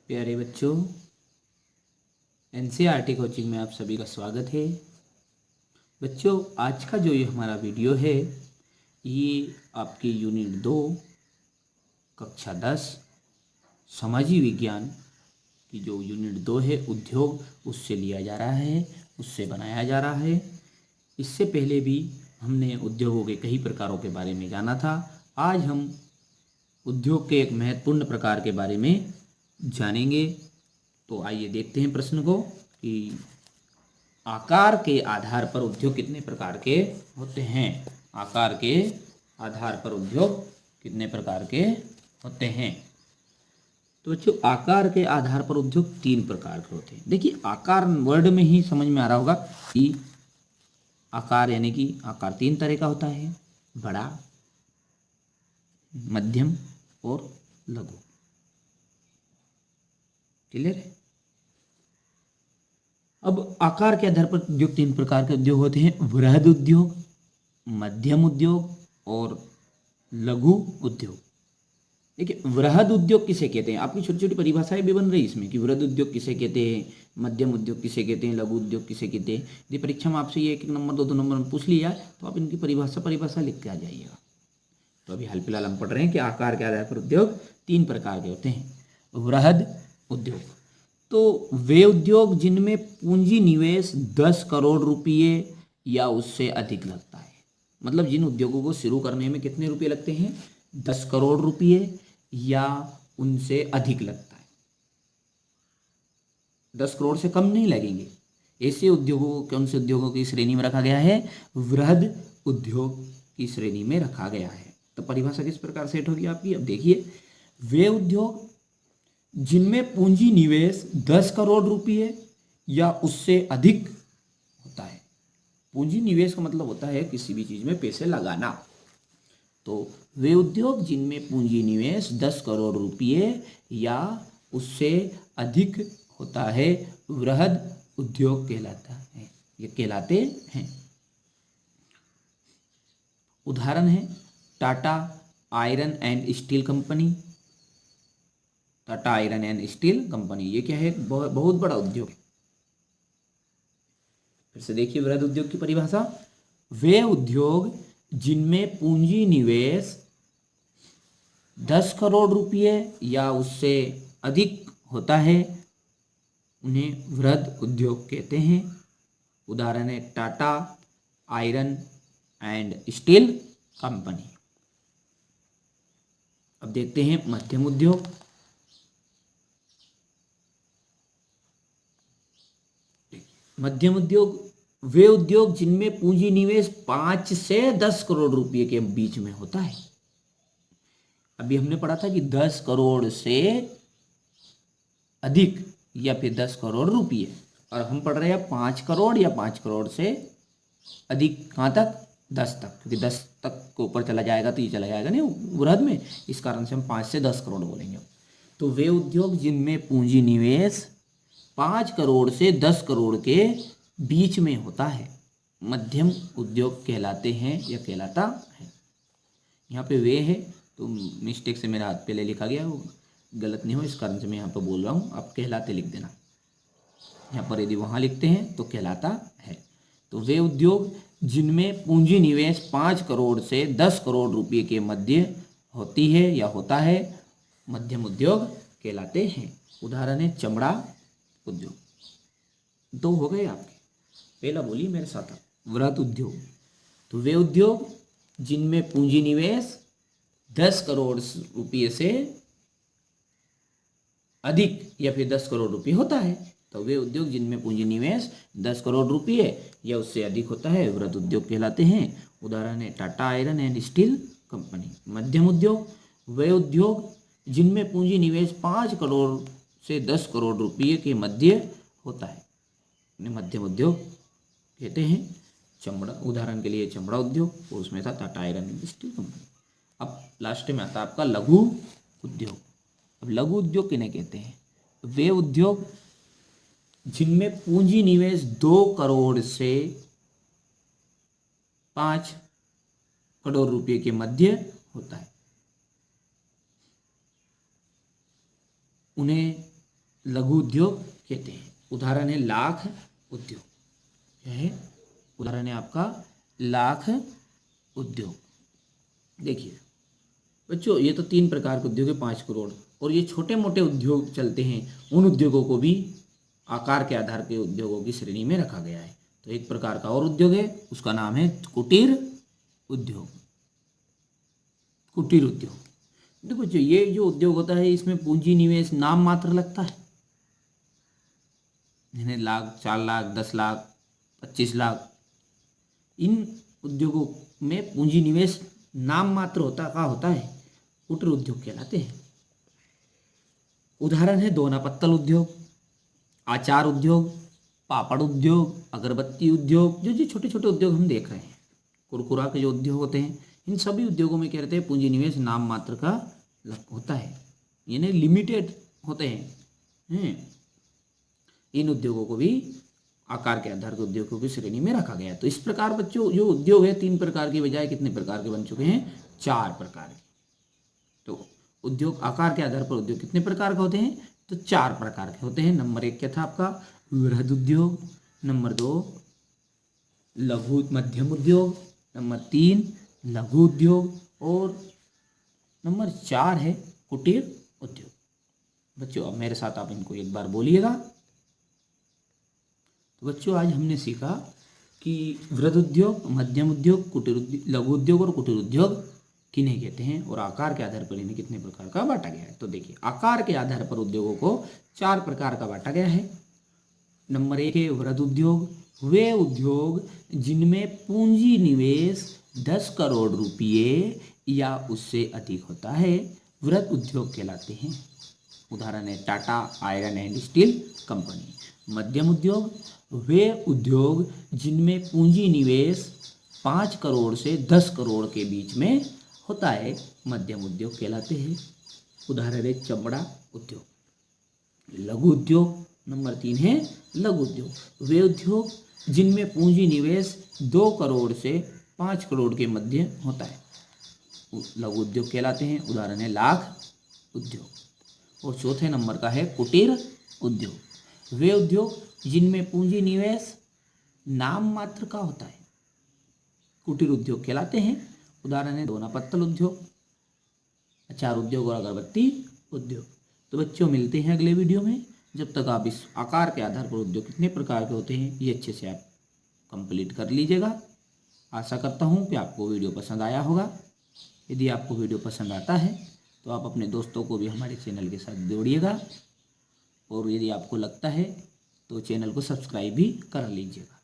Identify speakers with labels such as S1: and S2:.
S1: प्यारे बच्चों, NCERT coaching में आप सभी का स्वागत है। बच्चों, आज का जो ये हमारा वीडियो है ये आपकी यूनिट 2 कक्षा 10 सामाजिक विज्ञान की जो यूनिट 2 है उद्योग, उससे लिया जा रहा है, उससे बनाया जा रहा है। इससे पहले भी हमने उद्योगों के कई प्रकारों के बारे में जाना था। आज हम उद्योग के एक महत्वपूर्ण प्रकार के बारे में जानेंगे। तो आइए देखते हैं प्रश्न को कि आकार के आधार पर उद्योग कितने प्रकार के होते हैं। आकार के आधार पर उद्योग कितने प्रकार के होते हैं। तो बच्चों, आकार के आधार पर उद्योग 3 प्रकार के होते हैं। देखिए, आकार वर्ड में ही समझ में आ रहा होगा कि आकार यानी कि आकार 3 तरह का होता है: बड़ा, मध्यम और लघु। क्लियर है। अब आकार के आधार पर उद्योग 3 प्रकार के उद्योग होते हैं: वृहद उद्योग, मध्यम उद्योग और लघु उद्योग। देखिए, वृहद उद्योग किसे कहते हैं, आपकी छोटी छोटी परिभाषाएं भी बन रही इसमें कि वृहद उद्योग किसे कहते हैं, मध्यम उद्योग किसे कहते हैं, लघु उद्योग किसे कहते हैं। यदि परीक्षा में आपसे ये 1 नंबर 2 नंबर में पूछ लिया तो आप इनकी परिभाषा लिख के आ जाइएगा। तो अभी हाल फिलहाल हम पढ़ रहे हैं कि आकार के आधार पर उद्योग 3 प्रकार के होते हैं। वृहद उद्योग तो वे उद्योग जिनमें पूंजी निवेश 10 करोड़ रुपये या उससे अधिक लगता है। मतलब जिन उद्योगों को शुरू करने में कितने रुपये लगते हैं, 10 करोड़ रुपये या उनसे अधिक लगता है। 10 करोड़ से कम नहीं लगेंगे। ऐसे उद्योगों को कौन से उद्योगों की श्रेणी में रखा गया है? वृहद उद्योग की श्रेणी में रखा गया है। तो परिभाषा किस प्रकार सेट होगी आपकी? अब देखिए, वे उद्योग जिनमें पूंजी निवेश 10 करोड़ रुपये या उससे अधिक होता है। पूंजी निवेश का मतलब होता है किसी भी चीज में पैसे लगाना। तो वे उद्योग जिनमें पूंजी निवेश 10 करोड़ रुपये या उससे अधिक होता है वृहद उद्योग कहलाता है, ये कहलाते हैं। उदाहरण है Tata iron and steel company. Tata iron and steel company ये क्या है? बहुत बड़ा उद्योग है। फिर से देखिए वृहद उद्योग की परिभाषा: वे उद्योग जिनमें पूंजी निवेश 10 करोड़ रुपये या उससे अधिक होता है उन्हें वृहद उद्योग कहते हैं। उदाहरण है Tata iron and steel company. अब देखते हैं मध्यम उद्योग। मध्यम उद्योग वे उद्योग जिनमें पूंजी निवेश 5 से 10 करोड़ रुपए के बीच में होता है। अभी हमने पढ़ा था कि 10 करोड़ से अधिक या फिर 10 करोड़ रुपए, और हम पढ़ रहे हैं 5 करोड़ या 5 करोड़ से अधिक। कहाँ तक? 10 तक, क्योंकि 10 तक को ऊपर चला जाएगा तो ये चला जाएगा नहीं वृहद में, इस कारण से हम 5 से 10 करोड़ बोलेंगे। तो वे उद्योग जिनमें पूंजी निवेश 5 करोड़ से 10 करोड़ के बीच में होता है मध्यम उद्योग कहलाते हैं या कहलाता है। यहाँ पे वे है तो मिस्टेक से मेरा हाथ पहले लिखा गया, वो गलत नहीं हो, इस कारण से मैं यहाँ पे बोल रहा हूँ। आप कहलाते लिख देना। यहाँ पर यदि वहाँ लिखते हैं तो कहलाता है। तो वे उद्योग जिनमें पूंजी निवेश 5 करोड़ से 10 करोड़ रुपये के मध्य होती है या होता है मध्यम उद्योग कहलाते हैं। उदाहरण है चमड़ा उद्योग। 2 हो गए आपके। पहला बोलिए मेरे साथ आप, वृहद उद्योग तो वे उद्योग जिनमें पूंजी निवेश 10 करोड़ रुपये से अधिक या फिर 10 करोड़ रुपये होता है। तो वे उद्योग जिनमें पूंजी निवेश 10 करोड़ रुपये या उससे अधिक होता है वृहद उद्योग कहलाते हैं। उदाहरण है Tata iron and steel company. मध्यम उद्योग वे उद्योग जिनमें पूंजी निवेश 5 करोड़ से 10 करोड़ रुपये के मध्य होता है, मध्यम उद्योग कहते हैं। चमड़ा, उदाहरण के लिए चमड़ा उद्योग, और उसमें था Tata iron and steel company. अब लास्ट में आता है आपका लघु उद्योग। अब लघु उद्योग किन्हें कहते हैं? वे उद्योग जिनमें पूंजी निवेश 2 करोड़ से 5 करोड़ रुपये के मध्य होता है, उन्हें लघु उद्योग कहते हैं। उदाहरण है लाख उद्योग। क्या है? उदाहरण है आपका लाख उद्योग। देखिए बच्चों, ये तो 3 प्रकार के उद्योग है, 5 करोड़, और ये छोटे मोटे उद्योग चलते हैं, उन उद्योगों को भी आकार के आधार के उद्योगों की श्रेणी में रखा गया है। तो एक प्रकार का और उद्योग है, उसका नाम है कुटीर उद्योग। कुटीर उद्योग। देखो जो ये जो उद्योग होता है, इसमें पूंजी निवेश नाम मात्र लगता है, यानी लाख, 4 लाख, 10 लाख, 25 लाख, इन उद्योगों में पूंजी निवेश नाम मात्र होता है, कुटीर उद्योग कहलाते हैं। उदाहरण है दोना पत्तल उद्योग, आचार उद्योग, पापड़ उद्योग, अगरबत्ती उद्योग। जो छोटे छोटे उद्योग हम देख रहे हैं, कुरकुरा के जो उद्योग होते हैं, इन सभी उद्योगों में क्या रहते हैं? पूंजी निवेश नाम मात्र का होता है, यानी लिमिटेड होते हैं। इन उद्योगों को भी आकार के आधार के उद्योगों की श्रेणी में रखा गया है। तो इस प्रकार बच्चों जो उद्योग है 3 प्रकार के बजाय कितने प्रकार के बन चुके हैं? 4 प्रकार के। तो उद्योग, आकार के आधार पर उद्योग कितने प्रकार के होते हैं? तो 4 प्रकार के होते हैं। नंबर 1 क्या था आपका? वृहद उद्योग। नंबर 2 लघु मध्यम उद्योग। नंबर 3 लघु उद्योग। और नंबर 4 है कुटीर उद्योग। बच्चों अब मेरे साथ आप इनको एक बार बोलिएगा। तो बच्चों आज हमने सीखा कि वृहद उद्योग, मध्यम उद्योग, कुटीर उद्योग, लघु उद्योग और कुटीर उद्योग किन्हें कहते हैं और आकार के आधार पर इन्हें कितने प्रकार का बांटा गया है। तो देखिए आकार के आधार पर उद्योगों को 4 प्रकार का बांटा गया है। नंबर 1 है वृहद उद्योग। वे उद्योग जिनमें पूंजी निवेश 10 करोड़ रुपये या उससे अधिक होता है वृहद उद्योग कहलाते हैं। उदाहरण है Tata iron and steel company. मध्यम उद्योग, वे उद्योग जिनमें पूंजी निवेश 5 करोड़ से 10 करोड़ के बीच में होता है, मध्यम उद्योग कहलाते हैं। उदाहरण है चमड़ा उद्योग। लघु उद्योग नंबर 3 है लघु उद्योग, वे उद्योग जिनमें पूंजी निवेश 2 करोड़ से 5 करोड़ के मध्य होता है, लघु उद्योग कहलाते हैं। उदाहरण है लाख उद्योग। और चौथे नंबर का है कुटीर उद्योग, वे उद्योग जिनमें पूंजी निवेश नाम मात्र का होता है, कुटीर उद्योग कहलाते हैं। उदाहरण है दोना पत्तल उद्योग, अचार उद्योग और अगरबत्ती उद्योग। तो बच्चों मिलते हैं अगले वीडियो में। जब तक आप इस आकार के आधार पर उद्योग कितने प्रकार के होते हैं ये अच्छे से आप कंप्लीट कर लीजिएगा। आशा करता हूँ कि आपको वीडियो पसंद आया होगा। यदि आपको वीडियो पसंद आता है तो आप अपने दोस्तों को भी हमारे चैनल के साथ जोड़िएगा, और यदि आपको लगता है तो चैनल को सब्सक्राइब भी कर लीजिएगा।